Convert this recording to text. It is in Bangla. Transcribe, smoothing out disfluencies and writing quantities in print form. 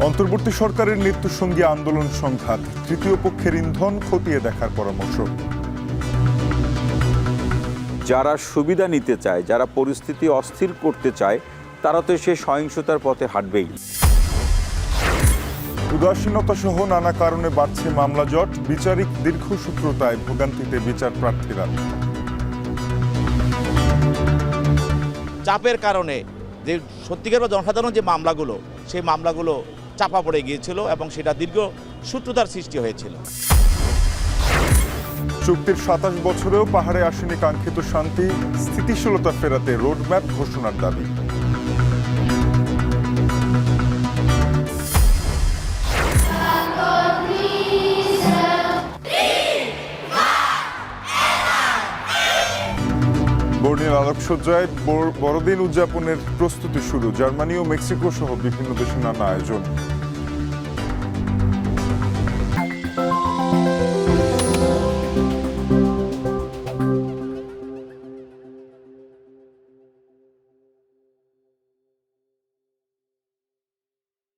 অন্তর্বর্তী সরকারের নেতৃসঙ্গী আন্দোলন সংঘাত, তৃতীয় পক্ষের ইন্ধন খতিয়ে দেখার পরামর্শ। যারা সুবিধা নিতে চায়, যারা পরিস্থিতি অস্থির করতে চায়, তারা তো সে সহিংসতার পথে হাঁটবেই। উদাসীনতা সহ নানা কারণে বাড়ছে মামলা জট, বিচারিক দীর্ঘসূত্রতায় ভোগান্তিতে বিচার প্রার্থীরা। চাপের কারণে যে সত্যিকার জনসাধারণ যে মামলাগুলো, সেই মামলাগুলো চাপা পড়ে গিয়েছিল এবং সেটা দীর্ঘ সূত্রতার সৃষ্টি হয়েছিল। চুক্তির ২৭ বছরেও পাহাড়ে আসেনি কাঙ্ক্ষিত শান্তি, স্থিতিশীলতা ফেরাতে রোডম্যাপ ঘোষণার দাবি। বর্ণিল আলোকসজ্জায় বড়দিন উদযাপনের প্রস্তুতি শুরু, জার্মানি ও মেক্সিকো সহ বিভিন্ন দেশে নানা আয়োজন।